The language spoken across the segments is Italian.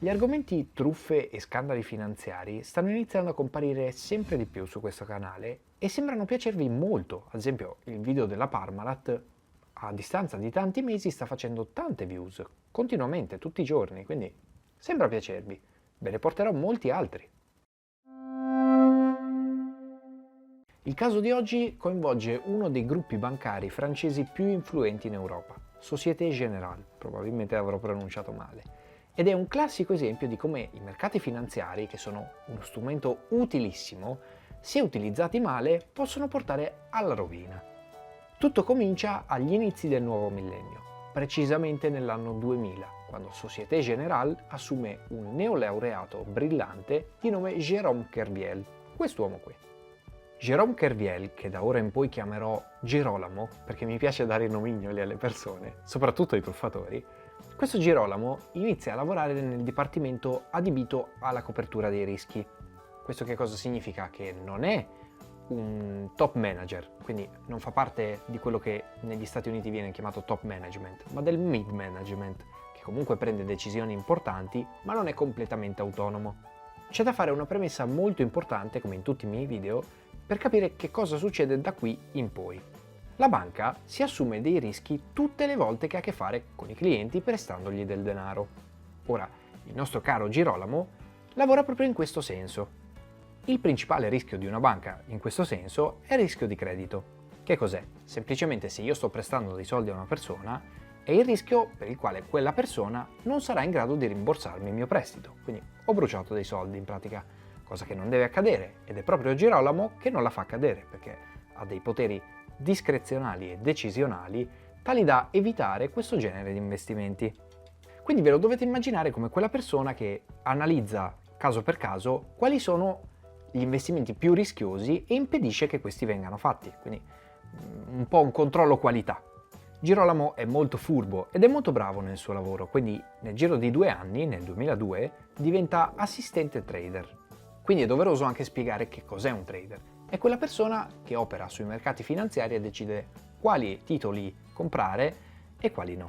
Gli argomenti truffe e scandali finanziari stanno iniziando a comparire sempre di più su questo canale e sembrano piacervi molto. Ad esempio, il video della Parmalat a distanza di tanti mesi sta facendo tante views, continuamente, tutti i giorni, quindi sembra piacervi. Ve ne porterò molti altri. Il caso di oggi coinvolge uno dei gruppi bancari francesi più influenti in Europa, Société Générale, probabilmente avrò pronunciato male. Ed è un classico esempio di come i mercati finanziari, che sono uno strumento utilissimo, se utilizzati male, possono portare alla rovina. Tutto comincia agli inizi del nuovo millennio, precisamente nell'anno 2000, quando Société Générale assume un neolaureato brillante di nome Jérôme Kerviel, quest'uomo qui. Jérôme Kerviel, che da ora in poi chiamerò Girolamo, perché mi piace dare i nomignoli alle persone, soprattutto ai truffatori, questo Girolamo inizia a lavorare nel dipartimento adibito alla copertura dei rischi. Questo che cosa significa? Che non è un top manager, quindi non fa parte di quello che negli Stati Uniti viene chiamato top management, ma del mid management, che comunque prende decisioni importanti, ma non è completamente autonomo. C'è da fare una premessa molto importante, come in tutti i miei video, per capire che cosa succede da qui in poi. La banca si assume dei rischi tutte le volte che ha a che fare con i clienti prestandogli del denaro. Ora, il nostro caro Girolamo lavora proprio in questo senso. Il principale rischio di una banca in questo senso è il rischio di credito. Che cos'è? Semplicemente se io sto prestando dei soldi a una persona, è il rischio per il quale quella persona non sarà in grado di rimborsarmi il mio prestito. Quindi ho bruciato dei soldi in pratica, cosa che non deve accadere, ed è proprio Girolamo che non la fa accadere, perché ha dei poteri discrezionali e decisionali tali da evitare questo genere di investimenti. Quindi ve lo dovete immaginare come quella persona che analizza caso per caso quali sono gli investimenti più rischiosi e impedisce che questi vengano fatti, quindi un po' un controllo qualità. Girolamo è molto furbo ed è molto bravo nel suo lavoro, quindi nel giro di 2 anni, nel 2002, diventa assistente trader. Quindi è doveroso anche spiegare che cos'è un trader. È quella persona che opera sui mercati finanziari e decide quali titoli comprare e quali no.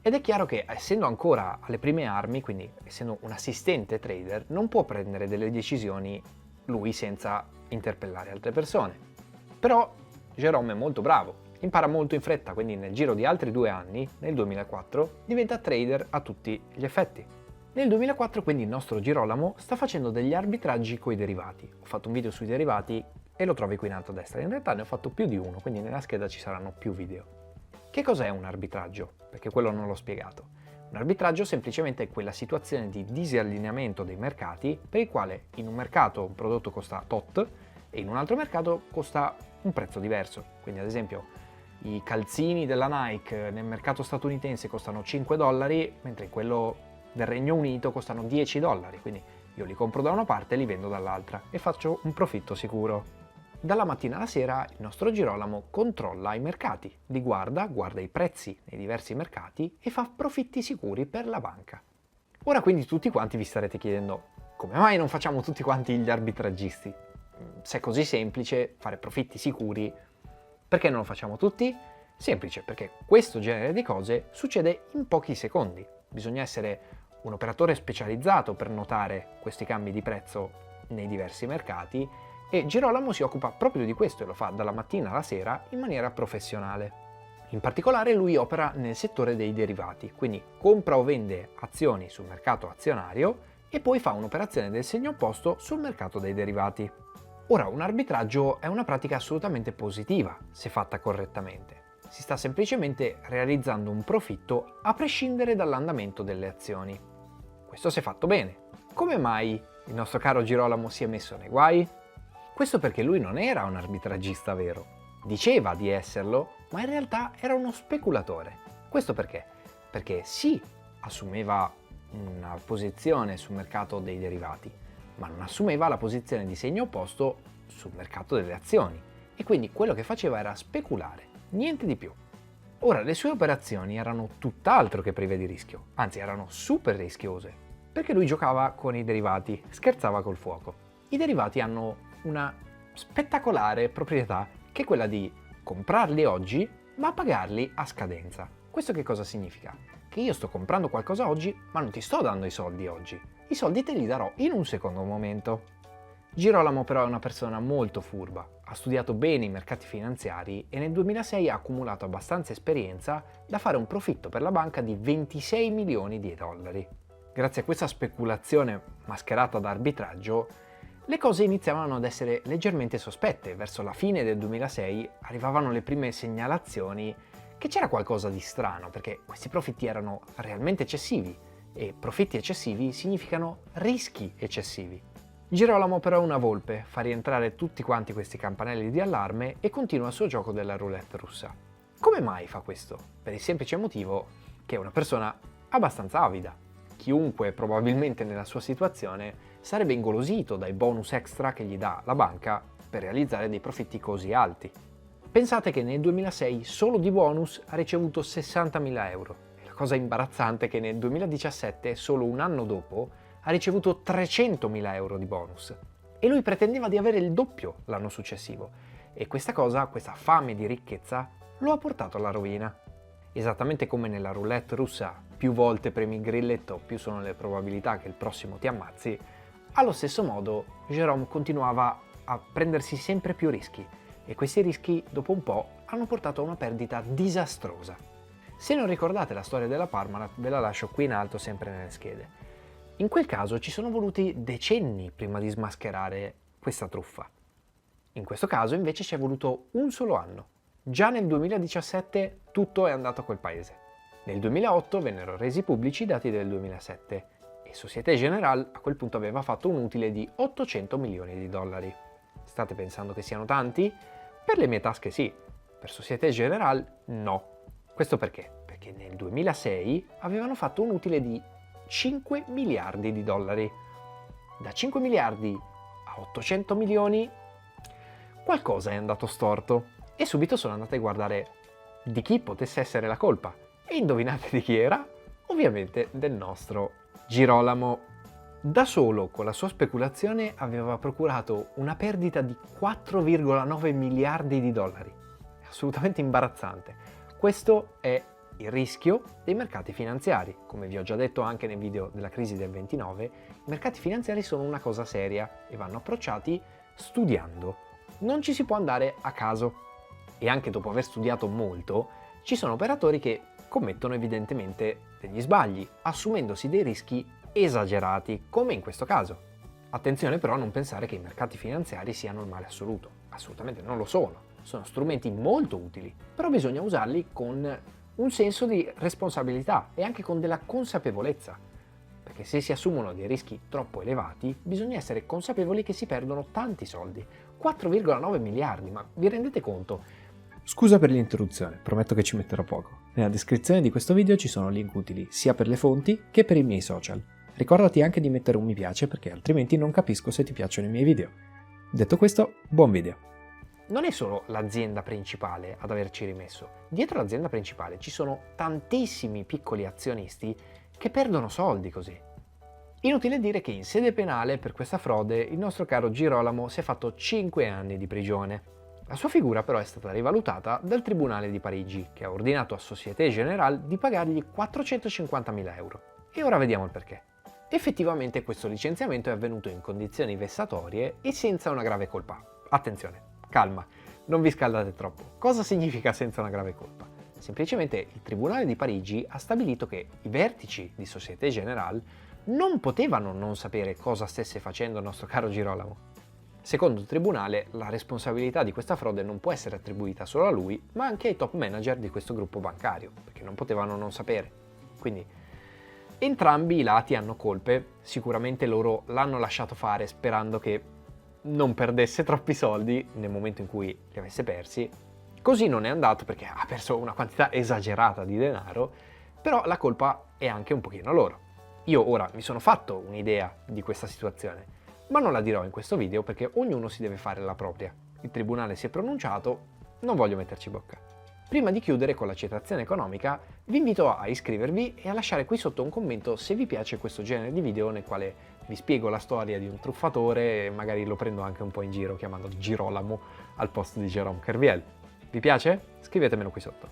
Ed è chiaro che, essendo ancora alle prime armi, quindi essendo un assistente trader, non può prendere delle decisioni lui senza interpellare altre persone. Però Jérôme è molto bravo, impara molto in fretta, quindi nel giro di altri 2 anni, nel 2004, diventa trader a tutti gli effetti. Nel 2004 quindi il nostro Girolamo sta facendo degli arbitraggi coi derivati. Ho fatto un video sui derivati e lo trovi qui in alto a destra. In realtà ne ho fatto più di uno, quindi nella scheda ci saranno più video. Che cos'è un arbitraggio? Perché quello non l'ho spiegato. Un arbitraggio semplicemente è quella situazione di disallineamento dei mercati per il quale in un mercato un prodotto costa tot e in un altro mercato costa un prezzo diverso. Quindi ad esempio i calzini della Nike nel mercato statunitense costano $5, mentre in quello del Regno Unito costano $10, quindi io li compro da una parte e li vendo dall'altra e faccio un profitto sicuro. Dalla mattina alla sera il nostro Girolamo controlla i mercati, li guarda i prezzi nei diversi mercati e fa profitti sicuri per la banca. Ora quindi tutti quanti vi starete chiedendo come mai non facciamo tutti quanti gli arbitraggisti? Se è così semplice fare profitti sicuri, perché non lo facciamo tutti? Semplice, perché questo genere di cose succede in pochi secondi. Bisogna essere un operatore specializzato per notare questi cambi di prezzo nei diversi mercati e Girolamo si occupa proprio di questo e lo fa dalla mattina alla sera in maniera professionale. In particolare lui opera nel settore dei derivati, quindi compra o vende azioni sul mercato azionario e poi fa un'operazione del segno opposto sul mercato dei derivati. Ora, un arbitraggio è una pratica assolutamente positiva se fatta correttamente. Si sta semplicemente realizzando un profitto a prescindere dall'andamento delle azioni. Questo se fatto bene. Come mai il nostro caro Girolamo si è messo nei guai? Questo perché lui non era un arbitraggista vero. Diceva di esserlo, ma in realtà era uno speculatore. Questo perché? Perché sì, assumeva una posizione sul mercato dei derivati, ma non assumeva la posizione di segno opposto sul mercato delle azioni. E quindi quello che faceva era speculare. Niente di più. Ora, le sue operazioni erano tutt'altro che prive di rischio, anzi erano super rischiose, perché lui giocava con i derivati, scherzava col fuoco. I derivati hanno una spettacolare proprietà che è quella di comprarli oggi, ma pagarli a scadenza. Questo che cosa significa? Che io sto comprando qualcosa oggi, ma non ti sto dando i soldi oggi. I soldi te li darò in un secondo momento. Girolamo però è una persona molto furba, ha studiato bene i mercati finanziari e nel 2006 ha accumulato abbastanza esperienza da fare un profitto per la banca di 26 milioni di dollari. Grazie a questa speculazione mascherata da arbitraggio, le cose iniziavano ad essere leggermente sospette. Verso la fine del 2006 arrivavano le prime segnalazioni che c'era qualcosa di strano, perché questi profitti erano realmente eccessivi e profitti eccessivi significano rischi eccessivi. Girolamo però è una volpe, fa rientrare tutti quanti questi campanelli di allarme e continua il suo gioco della roulette russa. Come mai fa questo? Per il semplice motivo che è una persona abbastanza avida. Chiunque probabilmente nella sua situazione sarebbe ingolosito dai bonus extra che gli dà la banca per realizzare dei profitti così alti. Pensate che nel 2006 solo di bonus ha ricevuto 60.000 euro. E la cosa imbarazzante è che nel 2017, solo un anno dopo, ha ricevuto 300.000 euro di bonus. E lui pretendeva di avere il doppio l'anno successivo. E questa fame di ricchezza, lo ha portato alla rovina. Esattamente come nella roulette russa, più volte premi il grilletto, più sono le probabilità che il prossimo ti ammazzi, allo stesso modo Jérôme continuava a prendersi sempre più rischi e questi rischi dopo un po' hanno portato a una perdita disastrosa. Se non ricordate la storia della Parmalat, ve la lascio qui in alto sempre nelle schede. In quel caso ci sono voluti decenni prima di smascherare questa truffa. In questo caso invece ci è voluto un solo anno. Già nel 2017 tutto è andato a quel paese. Nel 2008 vennero resi pubblici i dati del 2007 e Société Générale a quel punto aveva fatto un utile di 800 milioni di dollari. State pensando che siano tanti? Per le mie tasche sì, per Société Générale no. Questo perché? Perché nel 2006 avevano fatto un utile di 5 miliardi di dollari. Da 5 miliardi a 800 milioni qualcosa è andato storto e subito sono andate a guardare di chi potesse essere la colpa. E indovinate di chi era? Ovviamente del nostro Girolamo. Da solo, con la sua speculazione, aveva procurato una perdita di 4,9 miliardi di dollari. È assolutamente imbarazzante. Questo è il rischio dei mercati finanziari. Come vi ho già detto anche nel video della crisi del 29, i mercati finanziari sono una cosa seria e vanno approcciati studiando. Non ci si può andare a caso. E anche dopo aver studiato molto, ci sono operatori che commettono evidentemente degli sbagli, assumendosi dei rischi esagerati, come in questo caso. Attenzione però a non pensare che i mercati finanziari siano il male assoluto. Assolutamente non lo sono. Sono strumenti molto utili, però bisogna usarli con un senso di responsabilità e anche con della consapevolezza. Perché se si assumono dei rischi troppo elevati, bisogna essere consapevoli che si perdono tanti soldi. 4,9 miliardi, ma vi rendete conto? Scusa per l'interruzione, prometto che ci metterò poco. Nella descrizione di questo video ci sono link utili sia per le fonti che per i miei social. Ricordati anche di mettere un mi piace perché altrimenti non capisco se ti piacciono i miei video. Detto questo, buon video! Non è solo l'azienda principale ad averci rimesso. Dietro l'azienda principale ci sono tantissimi piccoli azionisti che perdono soldi così. Inutile dire che in sede penale per questa frode il nostro caro Girolamo si è fatto 5 anni di prigione. La sua figura però è stata rivalutata dal Tribunale di Parigi, che ha ordinato a Société Générale di pagargli 450.000 euro. E ora vediamo il perché. Effettivamente questo licenziamento è avvenuto in condizioni vessatorie e senza una grave colpa. Attenzione, calma, non vi scaldate troppo. Cosa significa senza una grave colpa? Semplicemente il Tribunale di Parigi ha stabilito che i vertici di Société Générale non potevano non sapere cosa stesse facendo il nostro caro Girolamo. Secondo il tribunale, la responsabilità di questa frode non può essere attribuita solo a lui, ma anche ai top manager di questo gruppo bancario, perché non potevano non sapere. Quindi, entrambi i lati hanno colpe, sicuramente loro l'hanno lasciato fare sperando che non perdesse troppi soldi nel momento in cui li avesse persi. Così non è andato perché ha perso una quantità esagerata di denaro, però la colpa è anche un pochino loro. Io ora mi sono fatto un'idea di questa situazione, ma non la dirò in questo video perché ognuno si deve fare la propria. Il tribunale si è pronunciato, non voglio metterci bocca. Prima di chiudere con la citazione economica, vi invito a iscrivervi e a lasciare qui sotto un commento se vi piace questo genere di video nel quale vi spiego la storia di un truffatore e magari lo prendo anche un po' in giro chiamando Girolamo al posto di Jérôme Kerviel. Vi piace? Scrivetemelo qui sotto.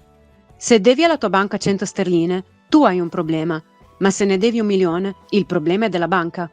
Se devi alla tua banca 100 sterline, tu hai un problema, ma se ne devi 1 milione, il problema è della banca.